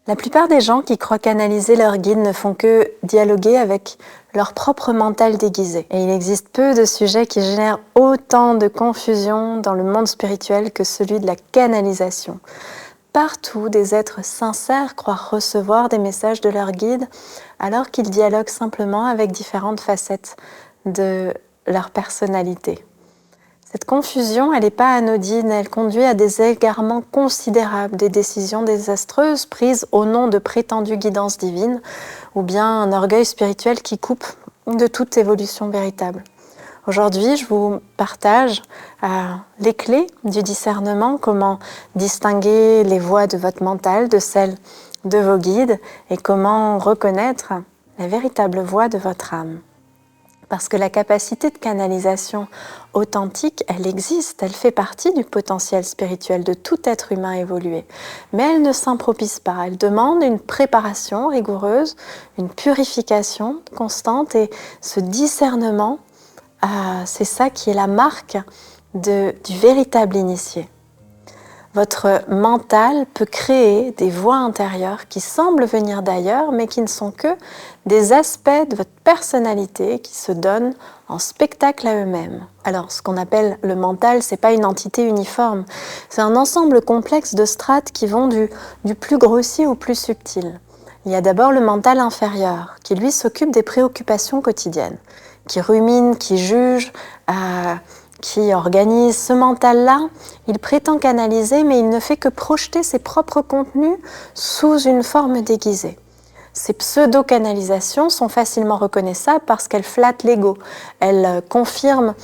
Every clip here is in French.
La plupart des gens qui croient canaliser leur guide ne font que dialoguer avec leur propre mental déguisé. Et il existe peu de sujets qui génèrent autant de confusion dans le monde spirituel que celui de la canalisation. Partout, des êtres sincères croient recevoir des messages de leur guide alors qu'ils dialoguent simplement avec différentes facettes de leur personnalité. Cette confusion, elle n'est pas anodine, elle conduit à des égarements considérables, des décisions désastreuses prises au nom de prétendues guidances divines ou bien un orgueil spirituel qui coupe de toute évolution véritable. Aujourd'hui, je vous partage les clés du discernement, comment distinguer les voix de votre mental de celles de vos guides et comment reconnaître la véritable voix de votre âme. Parce que la capacité de canalisation authentique, elle existe, elle fait partie du potentiel spirituel de tout être humain évolué. Mais elle ne s'improvise pas, elle demande une préparation rigoureuse, une purification constante et ce discernement, c'est ça qui est la marque du véritable initié. Votre mental peut créer des voix intérieures qui semblent venir d'ailleurs, mais qui ne sont que des aspects de votre personnalité qui se donnent en spectacle à eux-mêmes. Alors, ce qu'on appelle le mental, c'est pas une entité uniforme, c'est un ensemble complexe de strates qui vont du plus grossier au plus subtil. Il y a d'abord le mental inférieur, qui lui s'occupe des préoccupations quotidiennes, qui rumine, qui juge, qui organise. Ce mental-là, il prétend canaliser, mais il ne fait que projeter ses propres contenus sous une forme déguisée. Ces pseudo-canalisations sont facilement reconnaissables parce qu'elles flattent l'ego, elles confirment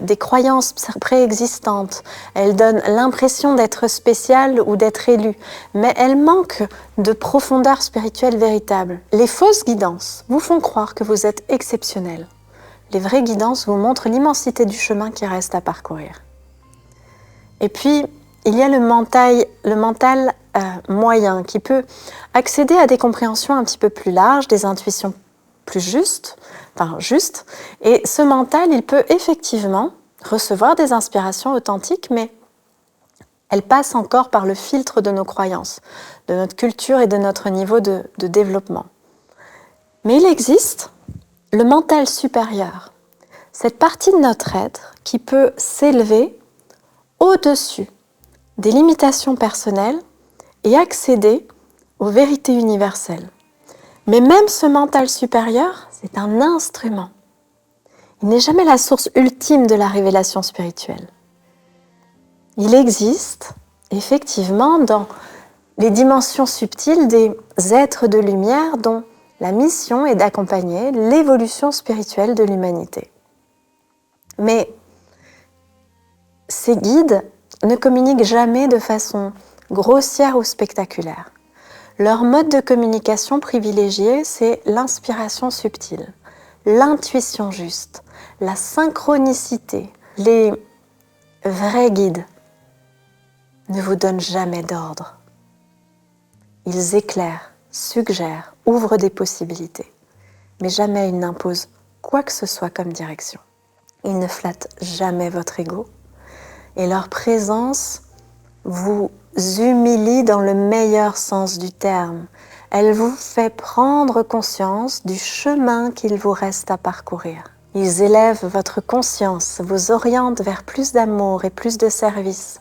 des croyances préexistantes, elles donnent l'impression d'être spéciales ou d'être élues, mais elles manquent de profondeur spirituelle véritable. Les fausses guidances vous font croire que vous êtes exceptionnel. Les vraies guidances vous montrent l'immensité du chemin qui reste à parcourir. Et puis, il y a le mental moyen qui peut accéder à des compréhensions un petit peu plus larges, des intuitions plus justes. Et ce mental, il peut effectivement recevoir des inspirations authentiques, mais elles passent encore par le filtre de nos croyances, de notre culture et de notre niveau de développement. Mais il existe le mental supérieur, cette partie de notre être qui peut s'élever au-dessus des limitations personnelles et accéder aux vérités universelles. Mais même ce mental supérieur, c'est un instrument. Il n'est jamais la source ultime de la révélation spirituelle. Il existe, effectivement, dans les dimensions subtiles des êtres de lumière dont la mission est d'accompagner l'évolution spirituelle de l'humanité. Mais ces guides ne communiquent jamais de façon grossière ou spectaculaire. Leur mode de communication privilégié, c'est l'inspiration subtile, l'intuition juste, la synchronicité. Les vrais guides ne vous donnent jamais d'ordre. Ils éclairent, suggèrent, ouvrent des possibilités, mais jamais ils n'imposent quoi que ce soit comme direction. Ils ne flattent jamais votre ego et leur présence vous humilie dans le meilleur sens du terme. Elle vous fait prendre conscience du chemin qu'il vous reste à parcourir. Ils élèvent votre conscience, vous orientent vers plus d'amour et plus de service,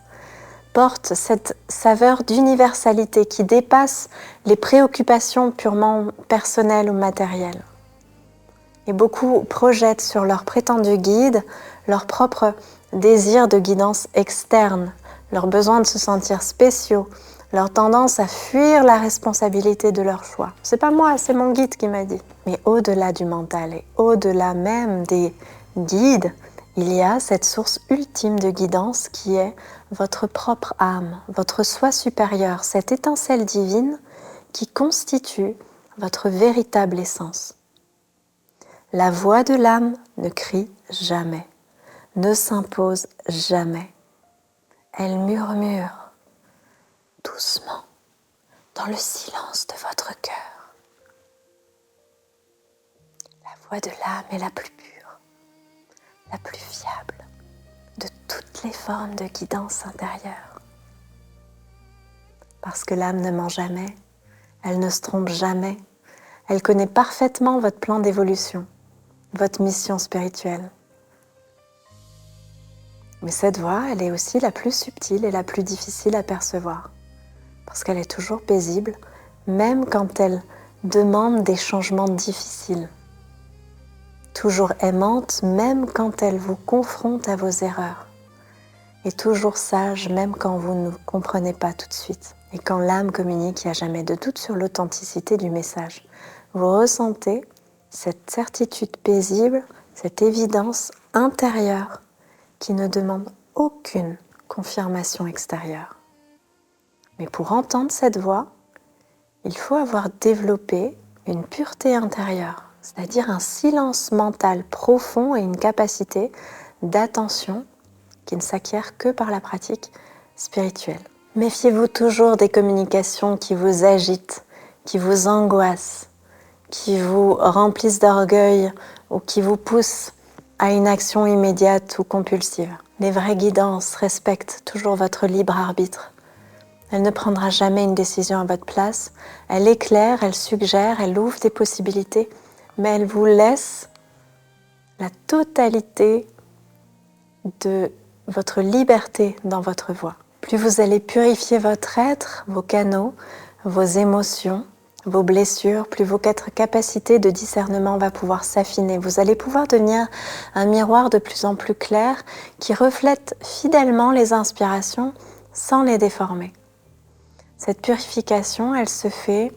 portent cette saveur d'universalité qui dépasse les préoccupations purement personnelles ou matérielles. Et beaucoup projettent sur leur prétendu guide leur propre désir de guidance externe, leur besoin de se sentir spéciaux, leur tendance à fuir la responsabilité de leur choix. C'est pas moi, c'est mon guide qui m'a dit. Mais au-delà du mental et au-delà même des guides, il y a cette source ultime de guidance qui est votre propre âme, votre soi supérieur, cette étincelle divine qui constitue votre véritable essence. La voix de l'âme ne crie jamais, ne s'impose jamais. Elle murmure doucement dans le silence de votre cœur. La voix de l'âme est la plus pure, la plus fiable de toutes les formes de guidance intérieure. Parce que l'âme ne ment jamais, Elle ne se trompe jamais. Elle connaît parfaitement votre plan d'évolution, votre mission spirituelle. Mais cette voix, elle est aussi la plus subtile et la plus difficile à percevoir, parce qu'elle est toujours paisible, même quand elle demande des changements difficiles. Toujours aimante, même quand elle vous confronte à vos erreurs. Et toujours sage, même quand vous ne comprenez pas tout de suite. Et quand l'âme communique, il n'y a jamais de doute sur l'authenticité du message. Vous ressentez cette certitude paisible, cette évidence intérieure qui ne demande aucune confirmation extérieure. Mais pour entendre cette voix, il faut avoir développé une pureté intérieure, c'est-à-dire un silence mental profond et une capacité d'attention qui ne s'acquiert que par la pratique spirituelle. Méfiez-vous toujours des communications qui vous agitent, qui vous angoissent, qui vous remplissent d'orgueil ou qui vous poussent à une action immédiate ou compulsive. Les vraies guidances respectent toujours votre libre arbitre. Elle ne prendra jamais une décision à votre place. Elle éclaire, elle suggère, elle ouvre des possibilités, mais elle vous laisse la totalité de votre liberté dans votre voix. Plus vous allez purifier votre être, vos canaux, vos émotions, vos blessures, plus votre capacité de discernement va pouvoir s'affiner. Vous allez pouvoir devenir un miroir de plus en plus clair qui reflète fidèlement les inspirations sans les déformer. Cette purification, elle se fait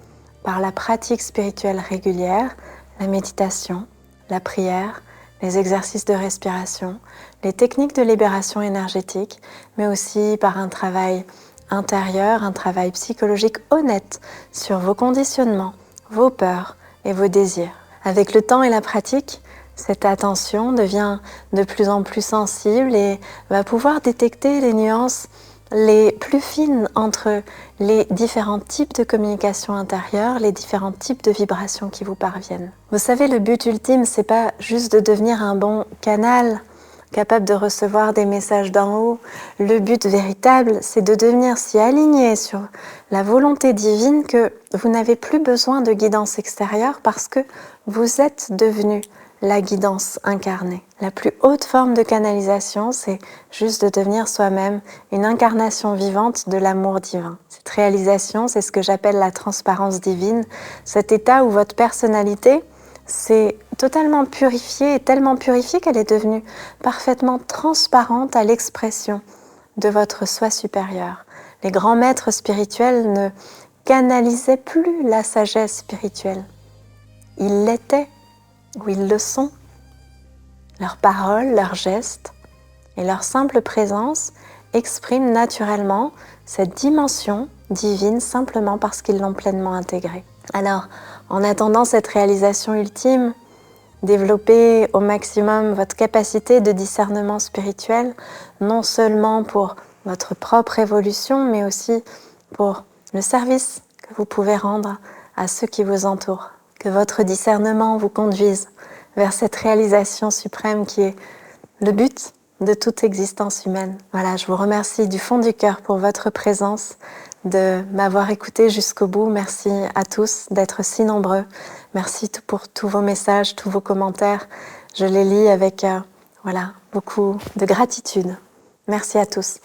par la pratique spirituelle régulière, la méditation, la prière, les exercices de respiration, les techniques de libération énergétique, mais aussi par un travail intérieur, un travail psychologique honnête sur vos conditionnements, vos peurs et vos désirs. Avec le temps et la pratique, cette attention devient de plus en plus sensible et va pouvoir détecter les nuances les plus fines entre les différents types de communication intérieure, les différents types de vibrations qui vous parviennent. Vous savez, le but ultime, c'est pas juste de devenir un bon canal capable de recevoir des messages d'en haut. Le but véritable, c'est de devenir si aligné sur la volonté divine que vous n'avez plus besoin de guidance extérieure parce que vous êtes devenu la guidance incarnée. La plus haute forme de canalisation, c'est juste de devenir soi-même une incarnation vivante de l'amour divin. Cette réalisation, c'est ce que j'appelle la transparence divine, cet état où votre personnalité s'est totalement purifiée et tellement purifiée qu'elle est devenue parfaitement transparente à l'expression de votre soi supérieur. Les grands maîtres spirituels ne canalisaient plus la sagesse spirituelle. Ils l'étaient, ou ils le sont. Leurs paroles, leurs gestes et leur simple présence expriment naturellement cette dimension divine simplement parce qu'ils l'ont pleinement intégrée. Alors, en attendant cette réalisation ultime, développez au maximum votre capacité de discernement spirituel, non seulement pour votre propre évolution, mais aussi pour le service que vous pouvez rendre à ceux qui vous entourent. Que votre discernement vous conduise vers cette réalisation suprême qui est le but de toute existence humaine. Voilà, je vous remercie du fond du cœur pour votre présence, de m'avoir écouté jusqu'au bout. Merci à tous d'être si nombreux. Merci pour tous vos messages, tous vos commentaires. Je les lis avec beaucoup de gratitude. Merci à tous.